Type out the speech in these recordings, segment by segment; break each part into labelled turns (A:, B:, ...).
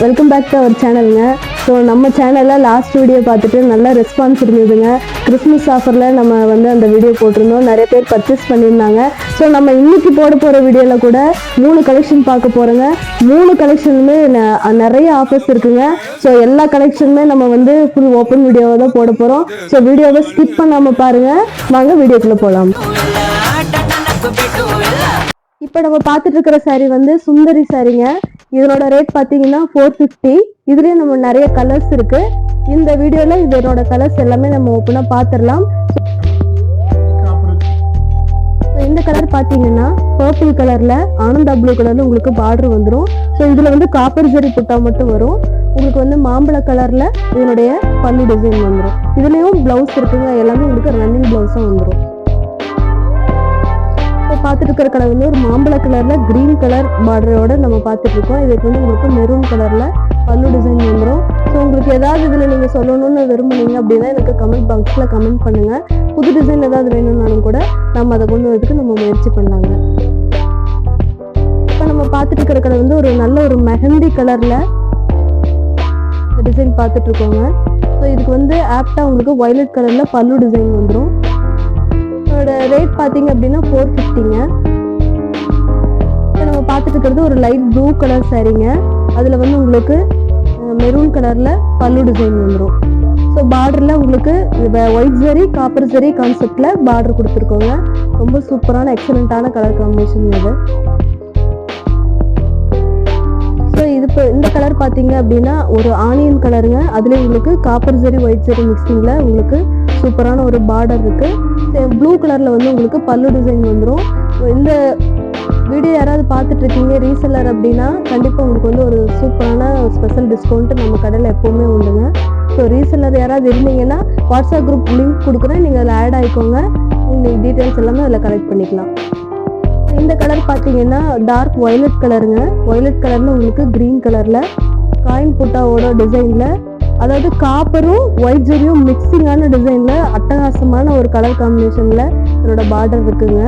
A: Welcome back to our சேனலுங்க. So நம்ம சேனலில் லாஸ்ட் வீடியோ பார்த்துட்டு நல்ல ரெஸ்பான்ஸ் இருந்ததுங்க. கிறிஸ்மஸ் ஆஃபரில் நம்ம வந்து அந்த வீடியோ போட்டிருந்தோம், நிறைய பேர் பர்ச்சேஸ் பண்ணியிருந்தாங்க. ஸோ நம்ம இன்னைக்கு போட போகிற வீடியோவில் கூட 3 கலெக்ஷன் பார்க்க போகிறோங்க. 3 கலெக்ஷனுமே நிறைய ஆஃபர்ஸ் இருக்குங்க. ஸோ எல்லா கலெக்ஷனுமே நம்ம வந்து ஃபுல் ஓப்பன் வீடியோவை தான் போட போகிறோம். ஸோ வீடியோவை ஸ்கிப் பண்ணாமல் பாருங்கள். வாங்க வீடியோக்குள்ளே போகலாம். இப்போ நம்ம பார்த்துட்டு இருக்கிற சாரீ வந்து சுந்தரி சாரீங்க. இதனோட ரேட் பார்த்தீங்கன்னா 450. இதுலேயே நம்ம நிறைய கலர்ஸ் இருக்கு. இந்த வீடியோவில் இதனோட கலர்ஸ் எல்லாமே நம்ம ஓப்பனாக பார்த்துடலாம். இந்த கலர் பார்த்தீங்கன்னா பர்பிள் கலரில் ஆனந்தா ப்ளூ கலரில் உங்களுக்கு பார்டர் வந்துடும். ஸோ இதில் வந்து காப்பர் ஜரி புட்டா மட்டும் வரும். உங்களுக்கு வந்து மாம்பழ கலரில் இதனுடைய பல்லு டிசைன் வந்துடும். இதுலேயும் ப்ளவுஸ் இருக்குங்க, எல்லாமே உங்களுக்கு ரன்னிங் ப்ளவுஸும் வந்துடும். பார்த்துட்டு இருக்கிற கலர் வந்து ஒரு மாம்பழ கலர்ல கிரீன் கலர் பார்டரோட நம்ம பார்த்துட்டு இருக்கோம். இதுக்கு வந்து உங்களுக்கு மெரூன் கலர்ல பல்லு டிசைன் வந்துடும். ஸோ உங்களுக்கு ஏதாவது இதுல நீங்க சொல்லணும்னு விரும்புனீங்க அப்படின்னா எனக்கு கமெண்ட் பாக்ஸ்ல கமெண்ட் பண்ணுங்க. புது டிசைன் ஏதாவது வேணும்னாலும் கூட நம்ம அதை கொண்டு வரதுக்கு நம்ம முயற்சி பண்ணலாங்க. இப்போ நம்ம பார்த்துட்டு இருக்கிற கலர் வந்து ஒரு நல்ல ஒரு மெஹந்தி கலர்ல டிசைன் பார்த்துட்டு இருக்கோங்க. ஸோ இதுக்கு வந்து ஆப்டா உங்களுக்கு வயலட் கலர்ல பல்லு டிசைன் வந்துடும். ரேட் பார்த்தீங்க அப்படின்னா 450ங்க. இப்போ நம்ம பார்த்துட்டு இருக்கிறது ஒரு லைட் ப்ளூ கலர் சாரீங்க. அதில் வந்து உங்களுக்கு மெரூன் கலரில் பல்லு டிசைன் வந்துடும். ஸோ பார்டரில் உங்களுக்கு ஒயிட் ஜரி காப்பர் ஜரி கான்செப்டில் பார்டர் கொடுத்துருக்கோங்க. ரொம்ப சூப்பரான எக்ஸலண்ட்டான கலர் காம்பினேஷன் இது. ஸோ இது இப்போ இந்த கலர் பார்த்தீங்க அப்படின்னா ஒரு ஆனியன் கலருங்க. அதுலேயும் உங்களுக்கு காப்பர் ஜரி ஒயிட் ஜரி மிக்சிங்கில் உங்களுக்கு சூப்பரான ஒரு பார்டர் இருக்கு. ப்ளூ கலர்ல வந்து உங்களுக்கு பல்லு டிசைன் வந்துடும். இந்த வீடியோ யாராவது பார்த்துட்டு இருக்கீங்க ரீசெல்லர் அப்படின்னா கண்டிப்பாக உங்களுக்கு வந்து ஒரு சூப்பரான ஸ்பெஷல் டிஸ்கவுண்ட் நம்ம கடையில் எப்போவுமே உண்டுங்க. ஸோ ரீசெல்லர் யாராவது இருந்தீங்கன்னா வாட்ஸ்அப் குரூப் லிங்க் கொடுக்குறேன், நீங்கள் அதில் ஆட் ஆகிக்கோங்க. உங்களுக்கு டீட்டெயில்ஸ் எல்லாமே அதில் கலெக்ட் பண்ணிக்கலாம். இந்த கலர் பார்த்தீங்கன்னா டார்க் வயலட் கலருங்க. வயலட் கலரில் உங்களுக்கு க்ரீன் கலரில் காயின் புட்டாவோட டிசைனில், அதாவது காப்பரும் ஒயிட் ஜெரியும் மிக்சிங்கான டிசைன்ல அட்டகாசமான ஒரு கலர் காம்பினேஷன்ல இதோட பார்டர் இருக்குங்க.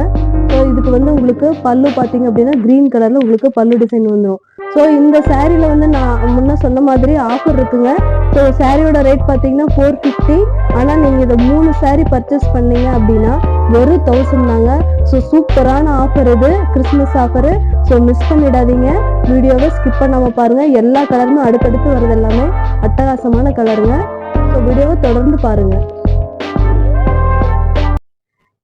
A: ஸோ இதுக்கு வந்து உங்களுக்கு பல்லு பார்த்தீங்க அப்படின்னா கிரீன் கலர்ல உங்களுக்கு பல்லு டிசைன் வந்துடும். ஸோ இந்த சாரீல வந்து நான் முன்ன சொன்ன மாதிரி ஆஃபர் இருக்குங்க. ஸோ சாரியோட ரேட் பார்த்தீங்கன்னா 450. ஆனால் நீங்கள் இதை 3 சாரீ பர்ச்சேஸ் பண்ணீங்க அப்படின்னா வெறும் 1000 தாங்க. ஸோ சூப்பரான ஆஃபர் இது, கிறிஸ்மஸ் ஆஃபரு. ஸோ மிஸ் பண்ணிடாதீங்க. வீடியோவை ஸ்கிப் பண்ணாமல் பாருங்க. எல்லா கலருமே அடுத்தடுத்து வர்றது எல்லாமே அட்டகாசமான கலருங்க. ஸோ வீடியோவை தொடர்ந்து பாருங்க.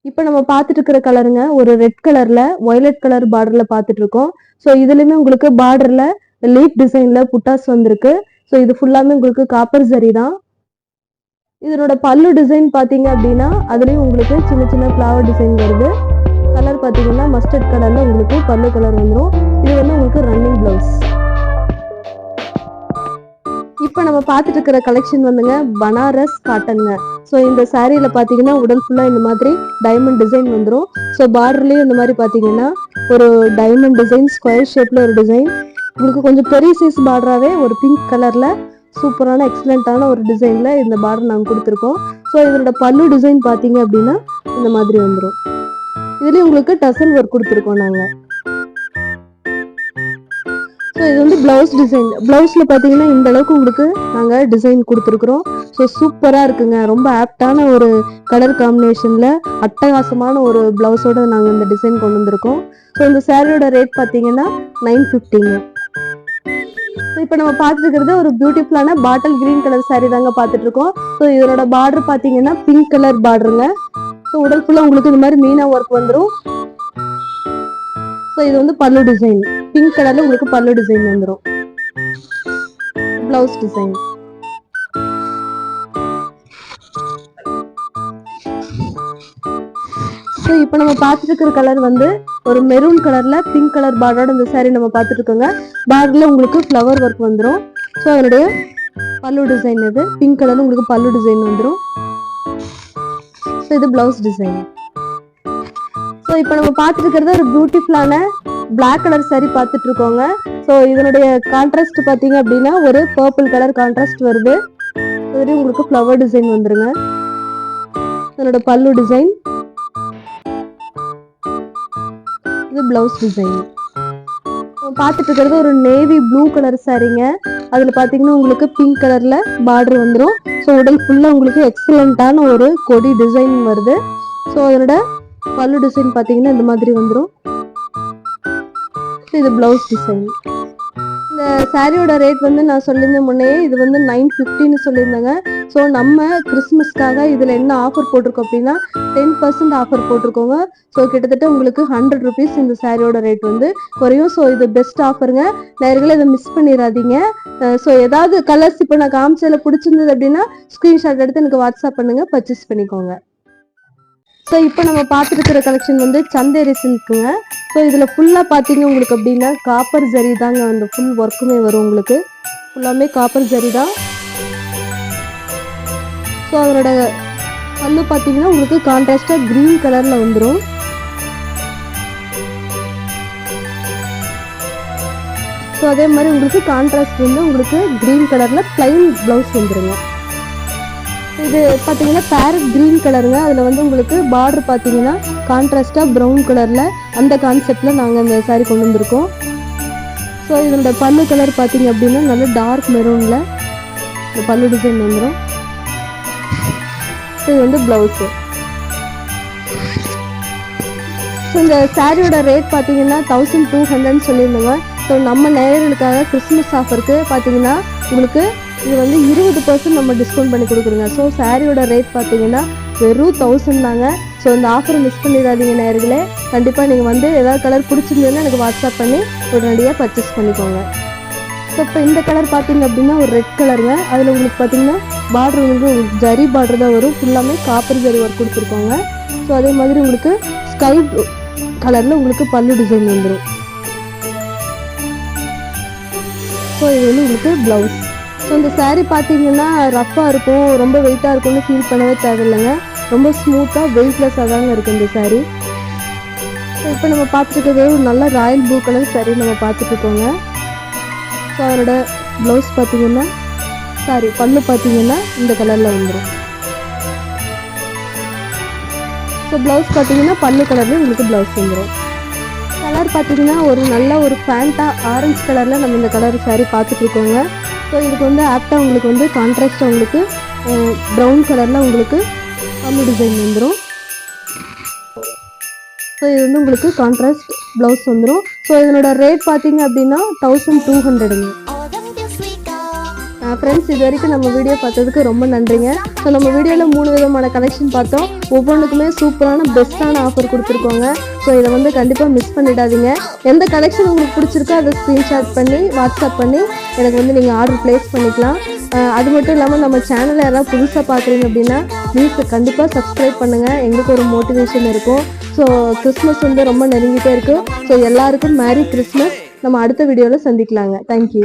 A: இப்போ நம்ம பார்த்துட்டு இருக்கிற கலருங்க ஒரு ரெட் கலர்ல வயலட் கலர் பார்டர்ல பார்த்துட்டு இருக்கோம். ஸோ இதுலயுமே உங்களுக்கு பார்டர்ல லீப் டிசைன்ல புட்டாஸ் வந்திருக்கு. ஸோ இது ஃபுல்லாமே உங்களுக்கு காப்பர் ஜரி தான். இதனோட பல்லு டிசைன் பார்த்தீங்க அப்படின்னா அதுலேயும் உங்களுக்கு சின்ன சின்ன ஃப்ளவர் டிசைன் வருது. கலர் பார்த்தீங்கன்னா மஸ்டர்ட் கலர்ல உங்களுக்கு பல்லு கலர் வந்துடும். இது வந்து உங்களுக்கு ரன்னிங் பிளவுஸ். இப்போ நம்ம பார்த்துட்டு இருக்கிற கலெக்ஷன் வந்துங்க பனாரஸ் காட்டனுங்க. ஸோ இந்த சாரீல பார்த்தீங்கன்னா உடல் ஃபுல்லாக இந்த மாதிரி டைமண்ட் டிசைன் வந்துடும். ஸோ பார்டர்லேயும் இந்த மாதிரி பார்த்தீங்கன்னா ஒரு டைமண்ட் டிசைன் ஸ்கொயர் ஷேப்ல ஒரு டிசைன், உங்களுக்கு கொஞ்சம் பெரிய சைஸ் பார்டராகவே ஒரு பிங்க் கலர்ல சூப்பரான எக்ஸலண்ட்டான ஒரு டிசைன்ல இந்த பார்டர் நாங்கள் கொடுத்துருக்கோம். ஸோ இதோட பல்லு டிசைன் பார்த்தீங்க அப்படின்னா இந்த மாதிரி வந்துடும். இதுலேயும் உங்களுக்கு டசல் ஒர்க் கொடுத்துருக்கோம் நாங்கள். ஸோ இது வந்து பிளவுஸ் டிசைன். பிளவுஸ்ல பார்த்தீங்கன்னா இந்த அளவுக்கு உங்களுக்கு நாங்கள் டிசைன் கொடுத்துருக்குறோம். ஸோ சூப்பராக இருக்குங்க. ரொம்ப ஆப்டான ஒரு கலர் காம்பினேஷன்ல அட்டகாசமான ஒரு பிளவுஸோட நாங்கள் இந்த டிசைன் கொண்டு வந்திருக்கோம். ஸோ இந்த சாரியோட ரேட் பார்த்தீங்கன்னா 950ங்க. இப்போ நம்ம பார்த்துட்டு இருக்கிறது ஒரு பியூட்டிஃபுல்லான பாட்டில் கிரீன் கலர் சாரி தாங்க பார்த்துட்டு இருக்கோம். ஸோ இதோட பார்டர் பார்த்தீங்கன்னா பிங்க் கலர் பார்டருங்க. ஸோ உடல் ஃபுல்லாக உங்களுக்கு இந்த மாதிரி மீனா ஒர்க் வந்துடும். ஸோ இது வந்து பல்லு டிசைன் பிங்க் கலர்ல உங்களுக்கு பல்லு டிசைன் வந்துடும். Blouse design. ஸோ இப்போ நம்ம பார்த்துட்டு இருக்கிற கலர் வந்து ஒரு மெரூன் கலர்ல பிங்க் கலர் பார்டரோட இந்த சாரி நம்ம பார்த்துட்டு இருக்கோங்க. பார்டர்ல உங்களுக்கு ஃப்ளவர் ஒர்க் வந்துடும். ஸோ அதனுடைய பல்லு டிசைன் இது பிங்க் கலர்ல உங்களுக்கு பல்லு டிசைன் வந்துடும். ஸோ இது பிளவுஸ் டிசைன். ஸோ இப்போ நம்ம பார்த்துட்டு இருக்கிறது ஒரு பியூட்டிஃபுல்லான பிளாக் கலர் சாரி பார்த்துட்டு இருக்கோங்க. ஸோ இதனுடைய கான்ட்ராஸ்ட் பார்த்தீங்க அப்படின்னா ஒரு பர்பிள் கலர் கான்ட்ராஸ்ட் வருது. இதுலேயும் உங்களுக்கு ஃப்ளவர் டிசைன் வந்துருங்க. இதனோட பல்லு டிசைன், இது பிளவுஸ் டிசைன். பார்த்துட்டு இருக்கிறது ஒரு நேவி ப்ளூ கலர் சாரீங்க. அதில் பார்த்தீங்கன்னா உங்களுக்கு பிங்க் கலரில் பார்டர் வந்துடும். ஸோ உடல் ஃபுல்லாக உங்களுக்கு எக்ஸலண்ட்டான ஒரு கொடி டிசைன் வருது. ஸோ அதோட பல்லு டிசைன் பார்த்தீங்கன்னா இந்த மாதிரி வந்துடும். இது பிளவுஸ் டிசைன். இந்த சாரியோட ரேட் வந்து நான் சொல்லியிருந்தேன் முன்னே, இது வந்து 950ன்னு சொல்லியிருந்தேங்க. ஸோ நம்ம கிறிஸ்மஸ்க்காக இதில் என்ன ஆஃபர் போட்டிருக்கோம் அப்படின்னா 10% ஆஃபர் போட்டிருக்கோங்க. ஸோ கிட்டத்தட்ட உங்களுக்கு 100 ருபீஸ் இந்த சாரியோட ரேட் வந்து குறையும். ஸோ இது பெஸ்ட் ஆஃபருங்க, நேயர்களே இதை மிஸ் பண்ணிடாதீங்க. ஸோ ஏதாவது கலர்ஸ் இப்போ நான் காமிச்சதில் பிடிச்சிருந்தது அப்படின்னா ஸ்க்ரீன்ஷாட் எடுத்து எனக்கு வாட்ஸ்அப் பண்ணுங்க, பர்ச்சேஸ் பண்ணிக்கோங்க. ஸோ இப்போ நம்ம பார்த்துருக்கிற கலெக்ஷன் வந்து சந்தேரி சில்க்குங்க. ஸோ இதில் ஃபுல்லாக பார்த்தீங்க உங்களுக்கு அப்படின்னா காப்பர் ஜரி தாங்க அந்த ஃபுல் ஒர்க்குமே வரும். உங்களுக்கு ஃபுல்லாமே காப்பர் ஜரி தான். ஸோ அதோட பல்லு பார்த்தீங்கன்னா உங்களுக்கு கான்ட்ராஸ்டாக க்ரீன் கலரில் வந்துடும். ஸோ அதே மாதிரி உங்களுக்கு கான்ட்ராஸ்ட் வந்து உங்களுக்கு க்ரீன் கலரில் பிளைன் ப்ளவுஸ் வந்துருங்க. இது பார்த்தீங்கன்னா பேரட் க்ரீன் கலருங்க. அதில் வந்து உங்களுக்கு பார்டர் பார்த்தீங்கன்னா கான்ட்ராஸ்டாக ப்ரௌன் கலரில் அந்த கான்செப்டில் நாங்கள் இந்த சாரீ கொண்டு வந்திருக்கோம். ஸோ இதோட பல்லு கலர் பார்த்தீங்க அப்படின்னா நல்ல டார்க் மெரூனில் இந்த பல்லு டிசைன் வந்துடும். இது வந்து ப்ளவுஸு. ஸோ இந்த சாரியோட ரேட் பார்த்தீங்கன்னா 1200 சொல்லியிருந்தோங்க. ஸோ நம்ம நேயர்களுக்காக கிறிஸ்மஸ் ஆஃபருக்கு பார்த்தீங்கன்னா உங்களுக்கு இது வந்து 20% நம்ம டிஸ்கவுண்ட் பண்ணி கொடுக்குறோங்க. ஸோ சாரியோட ரேட் பார்த்தீங்கன்னா வெறும் 1000 தாங்க. ஸோ இந்த ஆஃபரை மிஸ் பண்ணிடாதீங்க நேயர்களே. கண்டிப்பாக நீங்கள் வந்து ஏதாவது கலர் பிடிச்சிருந்ததுன்னா எனக்கு வாட்ஸ்அப் பண்ணி உடனடியாக பர்ச்சேஸ் பண்ணிக்கோங்க. ஸோ இப்போ இந்த கலர் பார்த்தீங்க அப்படின்னா ஒரு ரெட் கலருங்க. அதில் உங்களுக்கு பார்த்தீங்கன்னா பார்டர் உங்களுக்கு ஜரி பார்டர் தான் வரும். ஃபுல்லாமே காப்பர் ஜரி ஒர்க் கொடுத்துருக்கோங்க. ஸோ அதே மாதிரி உங்களுக்கு ஸ்கை கலரில் உங்களுக்கு பல்லு டிசைன் வந்துடும். ஸோ இது வந்து உங்களுக்கு ப்ளவுஸ். ஸோ இந்த சாரீ பார்த்தீங்கன்னா ரஃப்பாக இருக்கும், ரொம்ப வெயிட்டாக இருக்கும்னு ஃபீல் பண்ணவே தேவையில்லைங்க. ரொம்ப ஸ்மூத்தாக வெயிட்லெஸ்ஸாக தாங்க இருக்குது இந்த சாரீ. ஸோ இப்போ நம்ம பார்த்துட்டு ஒரு நல்ல ராயல் ப்ளூ கலர் சாரீ நம்ம பார்த்துட்ருக்கோங்க. ஸோ அதோட ப்ளவுஸ் பார்த்தீங்கன்னா பல்லு பார்த்தீங்கன்னா இந்த கலரில் வந்துடும். ஸோ ப்ளவுஸ் பார்த்தீங்கன்னா பல்லு கலர்லேயும் உங்களுக்கு ப்ளவுஸ் வந்துடும். கலர் பார்த்தீங்கன்னா ஒரு நல்ல ஒரு ஃபேண்டா ஆரஞ்சு கலரில் நம்ம இந்த கலர் சாரீ பார்த்துட்ருக்கோங்க. ஸோ இதுக்கு வந்து ஆப்டாக உங்களுக்கு வந்து கான்ட்ராஸ்டாக உங்களுக்கு ப்ரௌன் கலரில் உங்களுக்கு பல்லு டிசைன் வந்துடும். ஸோ இது வந்து உங்களுக்கு கான்ட்ராஸ்ட் ப்ளவுஸ் வந்துடும். ஸோ இதனோட ரேட் பார்த்தீங்க அப்படின்னா 1200ங்க. ஃப்ரெண்ட்ஸ், இது வரைக்கும் நம்ம வீடியோ பார்த்ததுக்கு ரொம்ப நன்றிங்க. ஸோ நம்ம வீடியோவில் 3 விதமான கலெக்ஷன் பார்த்தோம். ஒவ்வொன்றுக்குமே சூப்பரான பெஸ்ட்டான ஆஃபர் கொடுத்துருக்கோங்க. ஸோ இதை வந்து கண்டிப்பாக மிஸ் பண்ணிடாதீங்க. எந்த கலெக்ஷன் உங்களுக்கு பிடிச்சிருக்கோ அதை ஸ்க்ரீன்ஷாட் பண்ணி வாட்ஸ்அப் பண்ணி எனக்கு வந்து நீங்கள் ஆர்டர் ப்ளேஸ் பண்ணிக்கலாம். அது மட்டும் இல்லாமல் நம்ம சேனலை யாராவது புதுசாக பார்க்குறீங்க அப்படின்னா ப்ளீஸ் கண்டிப்பாக சப்ஸ்கிரைப் பண்ணுங்கள். எங்களுக்கு ஒரு மோட்டிவேஷன் இருக்கும். ஸோ கிறிஸ்மஸ் வந்து ரொம்ப நெருங்கிட்டே இருக்குது. ஸோ எல்லாருக்கும் மேரி கிறிஸ்மஸ். நம்ம அடுத்த வீடியோவில் சந்திக்கலாங்க. தேங்க்யூ.